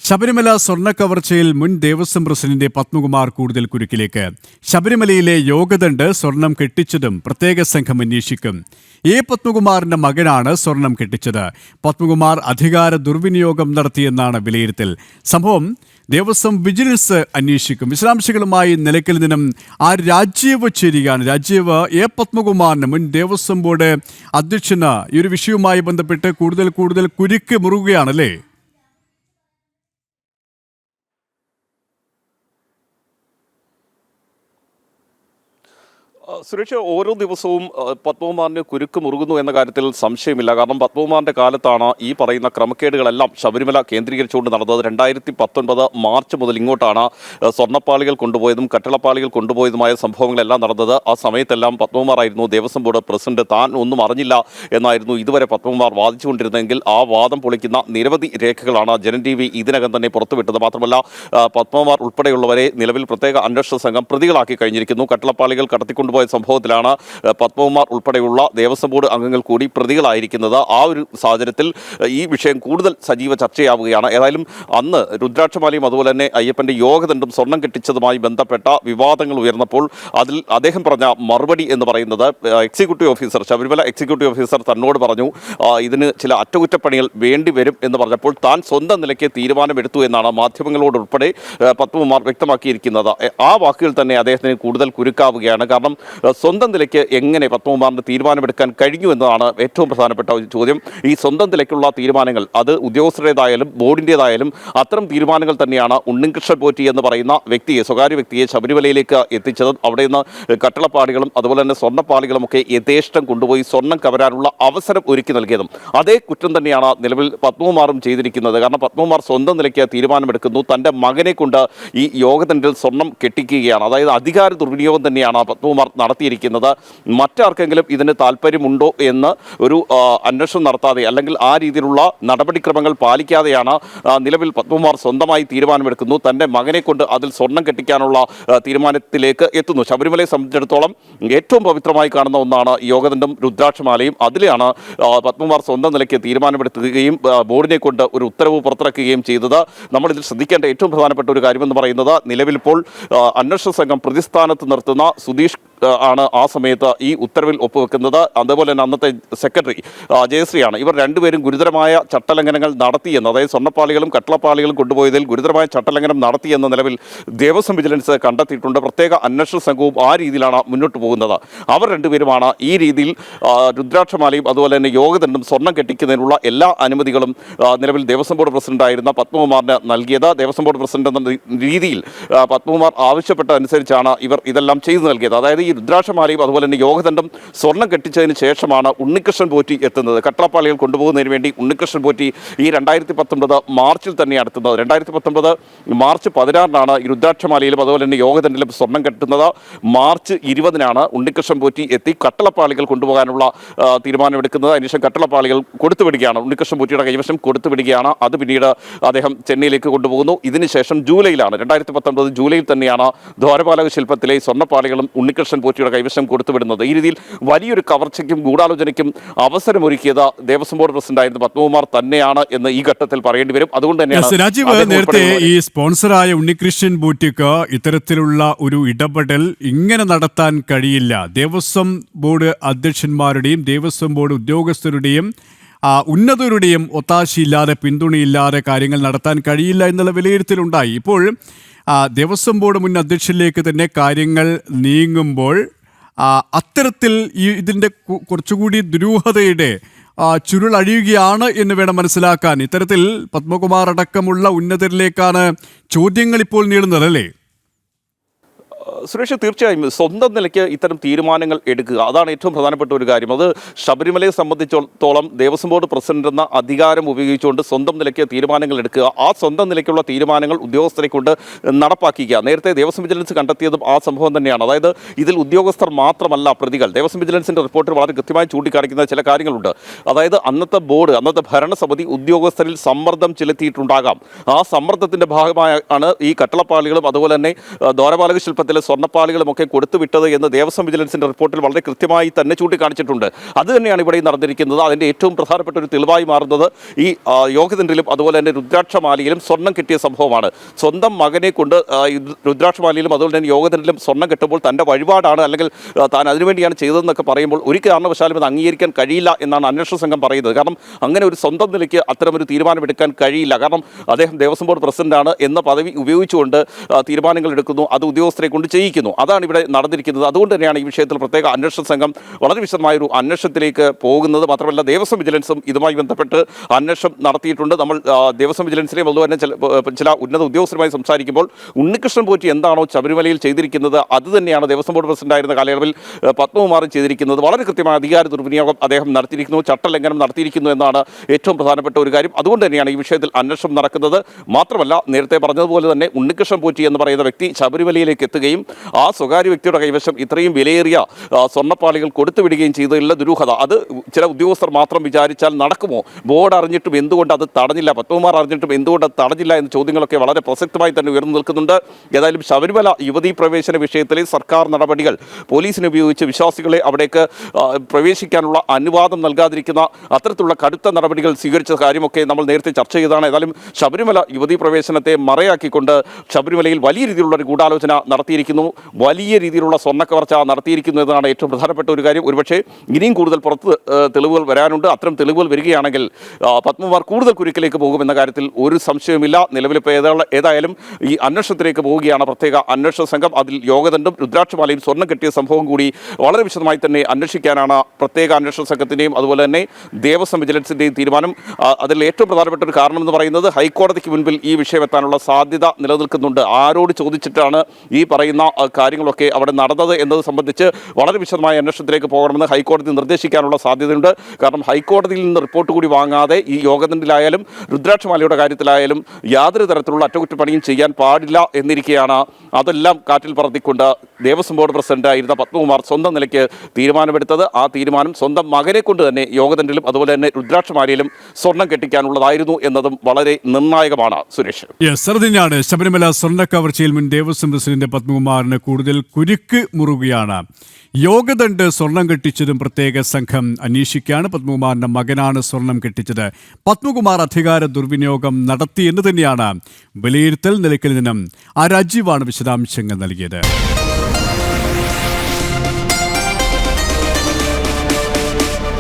ശബരിമല സ്വർണ്ണക്കവർച്ചയിൽ മുൻ ദേവസ്വം പ്രസിഡന്റ് പത്മകുമാർ കൂടുതൽ കുരുക്കിലേക്ക്. ശബരിമലയിലെ യോഗദണ്ഡ് സ്വർണം കെട്ടിച്ചതും പ്രത്യേക സംഘം അന്വേഷിക്കും. പത്മകുമാറിന്റെ മകനാണ് സ്വർണം കെട്ടിച്ചത്. പത്മകുമാർ അധികാര ദുർവിനിയോഗം നടത്തിയെന്നാണ് വിലയിരുത്തൽ. സംഭവം ദേവസ്വം വിജിലൻസ് അന്വേഷിക്കും. വിശദാംശങ്ങളുമായി നിലയ്ക്കൽ നിന്നും രാജീവ് ചേരുകയാണ്. രാജീവ്, പത്മകുമാറിന് മുൻ ദേവസ്വം ബോർഡ് അധ്യക്ഷന് ഈ ഒരു വിഷയവുമായി ബന്ധപ്പെട്ട് കൂടുതൽ കുരുക്ക് മുറുകുകയാണല്ലേ? സുരേഷ്, ഓരോ ദിവസവും പത്മകുമാറിന് കുരുക്ക് മുറുകുന്നു എന്ന കാര്യത്തിൽ സംശയമില്ല. കാരണം പത്മകുമാറിന്റെ കാലത്താണ് ഈ പറയുന്ന ക്രമക്കേടുകളെല്ലാം ശബരിമല കേന്ദ്രീകരിച്ചുകൊണ്ട് നടന്നത്. 2019 മാർച്ച് മുതൽ ഇങ്ങോട്ടാണ് സ്വർണ്ണപ്പാളികൾ കൊണ്ടുപോയതും കട്ടിളപ്പാളികൾ കൊണ്ടുപോയതുമായ സംഭവങ്ങളെല്ലാം നടന്നത്. ആ സമയത്തെല്ലാം പത്മകുമാറായിരുന്നു ദേവസ്വം ബോർഡ് പ്രസിഡന്റ്. താൻ ഒന്നും അറിഞ്ഞില്ല എന്നായിരുന്നു ഇതുവരെ പത്മകുമാർ വാദിച്ചുകൊണ്ടിരുന്നെങ്കിൽ ആ വാദം പൊളിക്കുന്ന നിരവധി രേഖകളാണ് ജനം TV ഇതിനകം തന്നെ പുറത്തുവിട്ടത്. മാത്രമല്ല, പത്മകുമാർ ഉൾപ്പെടെയുള്ളവരെ നിലവിൽ പ്രത്യേക അന്വേഷണ സംഘം പ്രതികളാക്കി കഴിഞ്ഞിരിക്കുന്നു. കട്ടിളപ്പാളികൾ കടത്തിക്കൊണ്ടുപോയ സംഭവത്തിലാണ് പത്മകുമാർ ഉൾപ്പെടെയുള്ള ദേവസ്വം ബോർഡ് അംഗങ്ങൾ കൂടി പ്രതികളായിരിക്കുന്നത്. ആ ഒരു സാഹചര്യത്തിൽ ഈ വിഷയം കൂടുതൽ സജീവ ചർച്ചയാവുകയാണ്. ഏതായാലും അന്ന് രുദ്രാക്ഷമാലയും അതുപോലെ തന്നെ അയ്യപ്പന്റെ യോഗദണ്ഡും സ്വർണം കെട്ടിച്ചതുമായി ബന്ധപ്പെട്ട വിവാദങ്ങൾ ഉയർന്നപ്പോൾ അതിൽ അദ്ദേഹം പറഞ്ഞ മറുപടി എന്ന് പറയുന്നത്, ശബരിമല എക്സിക്യൂട്ടീവ് ഓഫീസർ തന്നോട് പറഞ്ഞു ഇതിന് ചില അറ്റകുറ്റപ്പണികൾ വേണ്ടിവരും എന്ന് പറഞ്ഞപ്പോൾ താൻ സ്വന്തം നിലയ്ക്ക് തീരുമാനമെടുത്തു എന്നാണ് മാധ്യമങ്ങളോട് ഉൾപ്പെടെ പത്മകുമാർ വ്യക്തമാക്കിയിരിക്കുന്നത്. ആ വാക്കുകൾ തന്നെ അദ്ദേഹത്തിന് കൂടുതൽ കുരുക്കാവുകയാണ്. കാരണം സ്വന്തം നിലയ്ക്ക് എങ്ങനെ പത്മകുമാറിന് തീരുമാനമെടുക്കാൻ കഴിഞ്ഞു എന്നതാണ് ഏറ്റവും പ്രധാനപ്പെട്ട ചോദ്യം. ഈ സ്വന്തം നിലയ്ക്കുള്ള തീരുമാനങ്ങൾ അത് ഉദ്യോഗസ്ഥരുടേതായാലും ബോർഡിൻ്റെതായാലും അത്തരം തീരുമാനങ്ങൾ തന്നെയാണ് ഉണ്ണികൃഷ്ണൻ പോറ്റി എന്ന് പറയുന്ന വ്യക്തിയെ, സ്വകാര്യ വ്യക്തിയെ ശബരിമലയിലേക്ക് എത്തിച്ചതും അവിടെ നിന്ന് കട്ടിളപ്പാടികളും അതുപോലെ തന്നെ സ്വർണ്ണപ്പാളികളും ഒക്കെ യഥേഷ്ടം കൊണ്ടുപോയി സ്വർണം കവരാനുള്ള അവസരം ഒരുക്കി നൽകിയതും അതേ കുറ്റം തന്നെയാണ് നിലവിൽ പത്മകുമാറും ചെയ്തിരിക്കുന്നത്. കാരണം പത്മകുമാർ സ്വന്തം നിലയ്ക്ക് തീരുമാനമെടുക്കുന്നു, തൻ്റെ മകനെ കൊണ്ട് ഈ യോഗദണ്ഡിൽ സ്വർണം കെട്ടിക്കുകയാണ്. അതായത് അധികാര ദുർവിനിയോഗം തന്നെയാണ് പത്മകുമാർ നടത്തിയിരിക്കുന്നത്. മറ്റാർക്കെങ്കിലും ഇതിന് താല്പര്യമുണ്ടോ എന്ന് ഒരു അന്വേഷണം നടത്താതെ അല്ലെങ്കിൽ ആ രീതിയിലുള്ള നടപടിക്രമങ്ങൾ പാലിക്കാതെയാണ് നിലവിൽ പത്മകുമാർ സ്വന്തമായി തീരുമാനമെടുക്കുന്നു. തൻ്റെ മകനെ കൊണ്ട് അതിൽ സ്വർണം കെട്ടിക്കാനുള്ള തീരുമാനത്തിലേക്ക് എത്തുന്നു. ശബരിമലയെ സംബന്ധിച്ചിടത്തോളം ഏറ്റവും പവിത്രമായി കാണുന്ന ഒന്നാണ് യോഗദണ്ഡും രുദ്രാക്ഷമാലയും. അതിലാണ് പത്മകുമാർ സ്വന്തം നിലയ്ക്ക് തീരുമാനമെടുക്കുകയും ബോർഡിനെ കൊണ്ട് ഒരു ഉത്തരവ് പുറത്തിറക്കുകയും ചെയ്തത്. നമ്മളിതിൽ ശ്രദ്ധിക്കേണ്ട ഏറ്റവും പ്രധാനപ്പെട്ട ഒരു കാര്യമെന്ന് പറയുന്നത്, നിലവിലിപ്പോൾ അന്വേഷണ സംഘം പ്രതിസ്ഥാനത്ത് നിർത്തുന്ന സുധീഷ് ആണ് ആ സമയത്ത് ഈ ഉത്തരവിൽ ഒപ്പുവെക്കുന്നത്. അതുപോലെ തന്നെ അന്നത്തെ സെക്രട്ടറി ജയശ്രീയാണ്. ഇവർ രണ്ടുപേരും ഗുരുതരമായ ചട്ടലംഘനങ്ങൾ നടത്തിയെന്ന്, അതായത് സ്വർണ്ണപ്പാളികളും കട്ടിളപ്പാളികളും കൊണ്ടുപോയതിൽ ഗുരുതരമായ ചട്ടലംഘനം നടത്തിയെന്ന നിലവിൽ ദേവസ്വം വിജിലൻസ് കണ്ടെത്തിയിട്ടുണ്ട്. പ്രത്യേക അന്വേഷണ സംഘവും ആ രീതിയിലാണ് മുന്നോട്ട് പോകുന്നത്. അവർ രണ്ടുപേരുമാണ് ഈ രീതിയിൽ രുദ്രാക്ഷമാലയും അതുപോലെ തന്നെ യോഗദണ്ഡും സ്വർണം കെട്ടിക്കുന്നതിനുള്ള എല്ലാ അനുമതികളും നിലവിൽ ദേവസ്വം ബോർഡ് പ്രസിഡന്റായിരുന്ന പത്മകുമാറിന് നൽകിയത്. ദേവസ്വം ബോർഡ് പ്രസിഡന്റ് എന്ന രീതിയിൽ പത്മകുമാർ ആവശ്യപ്പെട്ട അനുസരിച്ചാണ് ഇവർ ഇതെല്ലാം ചെയ്തു നൽകിയത്. അതായത് ഈ രുദ്രാക്ഷമാലയും അതുപോലെ തന്നെ യോഗദണ്ഡം സ്വർണം കെട്ടിച്ചതിന് ശേഷമാണ് ഉണ്ണികൃഷ്ണൻ പോറ്റി എത്തുന്നത്. കട്ടിളപ്പാളികൾ കൊണ്ടുപോകുന്നതിന് വേണ്ടി ഉണ്ണികൃഷ്ണൻ പോറ്റി ഈ 2019 മാർച്ചിൽ തന്നെയാണ് എത്തുന്നത്. 2019 മാർച്ച് 16 ഈ രുദ്രാക്ഷമാലയിലും അതുപോലെ തന്നെ യോഗദണ്ഡിലും സ്വർണം കെട്ടുന്നത്. മാർച്ച് 20 ഉണ്ണികൃഷ്ണൻ പോറ്റി എത്തി കട്ടിളപ്പാളികൾ കൊണ്ടുപോകാനുള്ള തീരുമാനമെടുക്കുന്നത്. അതിനുശേഷം കട്ടിളപ്പാളികൾ കൊടുത്തുവിടുകയാണ്, ഉണ്ണികൃഷ്ണൻ പോറ്റിയുടെ കൈവശം കൊടുത്തുവിടുകയാണ്. അത് പിന്നീട് അദ്ദേഹം ചെന്നൈയിലേക്ക് കൊണ്ടുപോകുന്നു. ഇതിനുശേഷം 2019 ജൂലൈയിൽ തന്നെയാണ് ദ്വാരപാലക ശില്പത്തിലെ സ്വർണ്ണപ്പാളികളും ഉണ്ണികൃഷ്ണൻ പോറ്റിയുടെ കൈവശം കൊടുത്തുവിടുന്നത്. ഈ രീതിയിൽ വലിയൊരു കവർച്ചയ്ക്കും ഗൂഢാലോചനയ്ക്കും അവസരമൊരുക്കിയത് ദേവസ്വം ബോർഡ് പ്രസിഡന്റായിരുന്ന പത്മകുമാർ തന്നെയാണ് എന്ന് ഈ ഘട്ടത്തിൽ പറയേണ്ടി വരും. അതുകൊണ്ട് തന്നെയാണ് രാജീവ്, നേരത്തെ ഈ സ്പോൺസറായ ഉണ്ണികൃഷ്ണൻ പോറ്റിക്ക് ഇത്തരത്തിലുള്ള ഒരു ഇടപെടൽ ഇങ്ങനെ നടത്താൻ കഴിയില്ല. ദേവസ്വം ബോർഡ് അധ്യക്ഷന്മാരുടെയും ദേവസ്വം ബോർഡ് ഉദ്യോഗസ്ഥരുടെയും ഉന്നതരുടെയും ഒത്താശയില്ലാതെ പിന്തുണയില്ലാതെ കാര്യങ്ങൾ നടത്താൻ കഴിയില്ല എന്നുള്ള വിലയിരുത്തലുണ്ടായി. ഇപ്പോൾ ദേവസ്വം ബോർഡ് മുൻ അധ്യക്ഷനിലേക്ക് തന്നെ കാര്യങ്ങൾ നീങ്ങുമ്പോൾ അത്തരത്തിൽ ഇതിൻ്റെ കുറച്ചുകൂടി ദുരൂഹതയുടെ ചുരുളഴിയുകയാണ് എന്ന് വേണം മനസ്സിലാക്കാൻ. ഇത്തരത്തിൽ പത്മകുമാർ അടക്കമുള്ള ഉന്നതരിലേക്കാണ് ചോദ്യങ്ങൾ ഇപ്പോൾ നീളുന്നത്, അല്ലേ? സുരേഷ്, തീർച്ചയായും സ്വന്തം നിലയ്ക്ക് ഇത്തരം തീരുമാനങ്ങൾ എടുക്കുക, അതാണ് ഏറ്റവും പ്രധാനപ്പെട്ട ഒരു കാര്യം. അത് ശബരിമലയെ സംബന്ധിച്ചിടത്തോളം ദേവസ്വം ബോർഡ് പ്രസിഡന്റ് എന്ന അധികാരം ഉപയോഗിച്ചുകൊണ്ട് സ്വന്തം നിലയ്ക്ക് തീരുമാനങ്ങൾ എടുക്കുക. ആ സ്വന്തം നിലയ്ക്കുള്ള തീരുമാനങ്ങൾ ഉദ്യോഗസ്ഥരെ കൊണ്ട് നടപ്പാക്കിക്കുക. നേരത്തെ ദേവസ്വം വിജിലൻസ് കണ്ടെത്തിയതും ആ സംഭവം തന്നെയാണ്. അതായത് ഇതിൽ ഉദ്യോഗസ്ഥർ മാത്രമല്ല പ്രതികൾ. ദേവസ്വം വിജിലൻസിന്റെ റിപ്പോർട്ടിൽ വളരെ കൃത്യമായി ചൂണ്ടിക്കാണിക്കുന്ന ചില കാര്യങ്ങളുണ്ട്. അതായത് അന്നത്തെ ബോർഡ്, അന്നത്തെ ഭരണസമിതി ഉദ്യോഗസ്ഥരിൽ സമ്മർദ്ദം ചെലുത്തിയിട്ടുണ്ടാകാം. ആ സമ്മർദ്ദത്തിന്റെ ഭാഗമായാണ് ഈ കട്ടിളപ്പാളികളും അതുപോലെ തന്നെ ദ്വാരപാലക ശില്പത്തിലെ സ്വർണ്ണപ്പാളികളും ഒക്കെ കൊടുത്തുവിട്ടത് എന്ന് ദേവസ്വം വിജിലൻസിന്റെ റിപ്പോർട്ടിൽ വളരെ കൃത്യമായി തന്നെ ചൂണ്ടിക്കാണിച്ചിട്ടുണ്ട്. അത് തന്നെയാണ് ഇവിടെ നടന്നിരിക്കുന്നത്. അതിന്റെ ഏറ്റവും പ്രധാനപ്പെട്ട ഒരു തെളിവായി മാറുന്നത് ഈ യോഗതണ്ടിലും അതുപോലെ തന്നെ രുദ്രാക്ഷമാലയിലും സ്വർണം കിട്ടിയ സംഭവമാണ്. സ്വന്തം മകനെ കൊണ്ട് രുദ്രാക്ഷമാലയിലും അതുപോലെ തന്നെ യോഗതണ്ടിലും സ്വർണം കിട്ടുമ്പോൾ തൻ്റെ വഴിപാടാണ് അല്ലെങ്കിൽ താൻ അതിനുവേണ്ടിയാണ് ചെയ്തതെന്നൊക്കെ പറയുമ്പോൾ ഒരു കാരണവശാലും ഇത് അംഗീകരിക്കാൻ കഴിയില്ല എന്നാണ് അന്വേഷണ സംഘം പറയുന്നത്. കാരണം അങ്ങനെ ഒരു സ്വന്തം നിലയ്ക്ക് അത്തരമൊരു തീരുമാനമെടുക്കാൻ കഴിയില്ല. കാരണം അദ്ദേഹം ദേവസ്വം ബോർഡ് പ്രസിഡന്റാണ് എന്ന പദവി ഉപയോഗിച്ചുകൊണ്ട് തീരുമാനങ്ങൾ എടുക്കുന്നു, അത് ഉദ്യോഗസ്ഥരെ കൊണ്ട് ചെയ്യിക്കുന്നു. അതാണ് ഇവിടെ നടന്നിരിക്കുന്നത്. അതുകൊണ്ട് തന്നെയാണ് ഈ വിഷയത്തിൽ പ്രത്യേക അന്വേഷണ സംഘം വളരെ വിശദമായൊരു അന്വേഷണത്തിലേക്ക് പോകുന്നത്. മാത്രമല്ല ദേവസ്വം വിജിലൻസും ഇതുമായി ബന്ധപ്പെട്ട് അന്വേഷണം നടത്തിയിട്ടുണ്ട്. നമ്മൾ ദേവസ്വം വിജിലൻസിലെയും അതുപോലെ തന്നെ ചില ഉന്നത ഉദ്യോഗസ്ഥരുമായി സംസാരിക്കുമ്പോൾ ഉണ്ണികൃഷ്ണൻ പോറ്റി എന്താണോ ശബരിമലയിൽ ചെയ്തിരിക്കുന്നത് അത് തന്നെയാണ് ദേവസ്വം ബോർഡ് പ്രസിഡന്റായിരുന്ന കാലയളവിൽ പത്മകുമാറും ചെയ്തിരിക്കുന്നത്. വളരെ കൃത്യമായ അധികാര ദുർവിനിയോഗം അദ്ദേഹം നടത്തിയിരിക്കുന്നു, ചട്ടലംഘനം നടത്തിയിരിക്കുന്നു എന്നാണ് ഏറ്റവും പ്രധാനപ്പെട്ട ഒരു കാര്യം. അതുകൊണ്ട് തന്നെയാണ് ഈ വിഷയത്തിൽ അന്വേഷണം നടക്കുന്നത്. മാത്രമല്ല നേരത്തെ പറഞ്ഞതുപോലെ തന്നെ ഉണ്ണികൃഷ്ണൻ പോറ്റി എന്ന് പറയുന്ന വ്യക്തി ശബരിമലയിലേക്ക് എത്തുകയും ആ സ്വകാര്യ വ്യക്തിയുടെ കൈവശം ഇത്രയും വിലയേറിയ സ്വർണ്ണപ്പാളികൾ കൊടുത്തുവിടുകയും ചെയ്തതിലുള്ള ദുരൂഹത അത് ചില ഉദ്യോഗസ്ഥർ മാത്രം വിചാരിച്ചാൽ നടക്കുമോ? ബോർഡ് അറിഞ്ഞിട്ടും എന്തുകൊണ്ട് അത് തടഞ്ഞില്ല, പത്മകുമാർ അറിഞ്ഞിട്ടും എന്തുകൊണ്ട് അത് തടഞ്ഞില്ല എന്ന ചോദ്യങ്ങളൊക്കെ വളരെ പ്രസക്തമായി തന്നെ ഉയർന്നു നിൽക്കുന്നുണ്ട്. ഏതായാലും ശബരിമല യുവതീ പ്രവേശന വിഷയത്തിലെ സർക്കാർ നടപടികൾ പോലീസിനെ ഉപയോഗിച്ച് വിശ്വാസികളെ അവിടേക്ക് പ്രവേശിക്കാനുള്ള അനുവാദം നൽകാതിരിക്കുന്ന അത്തരത്തിലുള്ള കടുത്ത നടപടികൾ സ്വീകരിച്ച കാര്യമൊക്കെ നമ്മൾ നേരത്തെ ചർച്ച ചെയ്തതാണ്. ഏതായാലും ശബരിമല യുവതീ പ്രവേശനത്തെ മറയാക്കിക്കൊണ്ട് ശബരിമലയിൽ വലിയ രീതിയിലുള്ള ഒരു ഗൂഢാലോചന നടത്തിയിരിക്കുന്നു, വലിയ രീതിയിലുള്ള സ്വർണ്ണക്കവർച്ച നടത്തിയിരിക്കുന്നു എന്നതാണ് ഏറ്റവും പ്രധാനപ്പെട്ട ഒരു കാര്യം. ഒരുപക്ഷെ ഇനിയും കൂടുതൽ പുറത്ത് തെളിവുകൾ വരാനുണ്ട്. അത്തരം തെളിവുകൾ വരികയാണെങ്കിൽ പത്മകുമാർ കൂടുതൽ കുരുക്കിലേക്ക് പോകുമെന്ന കാര്യത്തിൽ ഒരു സംശയവുമില്ല. നിലവിലിപ്പോൾ ഏതായാലും ഈ അന്വേഷണത്തിലേക്ക് പോവുകയാണ് പ്രത്യേക അന്വേഷണ സംഘം. അതിൽ യോഗദണ്ഡും രുദ്രാക്ഷമാലയും സ്വർണ്ണം കിട്ടിയ സംഭവം കൂടി വളരെ വിശദമായി തന്നെ അന്വേഷിക്കാനാണ് പ്രത്യേക അന്വേഷണ സംഘത്തിൻ്റെയും അതുപോലെ തന്നെ ദേവസ്വം വിജിലൻസിൻ്റെയും തീരുമാനം. അതിൽ ഏറ്റവും പ്രധാനപ്പെട്ട ഒരു കാരണം എന്ന് പറയുന്നത് ഹൈക്കോടതിക്ക് മുൻപിൽ ഈ വിഷയം എത്താനുള്ള സാധ്യത നിലനിൽക്കുന്നുണ്ട്. ആരോട് ചോദിച്ചിട്ടാണ് ഈ പറയുന്ന കാര്യങ്ങളൊക്കെ അവിടെ നടന്നത് എന്നത് സംബന്ധിച്ച് വളരെ വിശദമായ അന്വേഷണത്തിലേക്ക് പോകണമെന്ന് ഹൈക്കോടതി നിർദ്ദേശിക്കാനുള്ള സാധ്യതയുണ്ട്. കാരണം ഹൈക്കോടതിയിൽ നിന്ന് റിപ്പോർട്ട് കൂടി വാങ്ങാതെ ഈ യോഗദണ്ഡിലായാലും രുദ്രാക്ഷമാലയുടെ കാര്യത്തിലായാലും യാതൊരു തരത്തിലുള്ള അറ്റകുറ്റപ്പണിയും ചെയ്യാൻ പാടില്ല എന്നിരിക്കെയാണ് അതെല്ലാം കാറ്റിൽ പറത്തിക്കൊണ്ട് ദേവസ്വം ബോർഡ് പ്രസിഡന്റായിരുന്ന പത്മകുമാർ സ്വന്തം നിലയ്ക്ക് തീരുമാനമെടുത്തത്. ആ തീരുമാനം സ്വന്തം മകനെ കൊണ്ട് തന്നെ യോഗദണ്ഡിലും അതുപോലെ തന്നെ രുദ്രാക്ഷമാലയിലും സ്വർണം കെട്ടിക്കാനുള്ളതായിരുന്നു എന്നതും വളരെ നിർണായകമാണ്. സുരേഷ്, തന്നെയാണ് ശബരിമല സ്വർണ്ണ കവർച്ചയിൽ മുൻ ദേവസ്വം പ്രസിഡന്റ് പത്മകുമാറിന് കൂടുതൽ കുരുക്ക് മുറുകയാണ്. യോഗദണ്ഡ് സ്വർണം കെട്ടിച്ചതും പ്രത്യേക സംഘം അന്വേഷിക്കുകയാണ്. പത്മകുമാറിന്റെ മകനാണ് സ്വർണം കെട്ടിച്ചത്. പത്മകുമാർ അധികാര ദുർവിനിയോഗം നടത്തി എന്ന് തന്നെയാണ് വിലയിരുത്തൽ. നിലയ്ക്കൽ നിന്നും രാജീവാണ് വിശദാംശങ്ങൾ നൽകിയത്.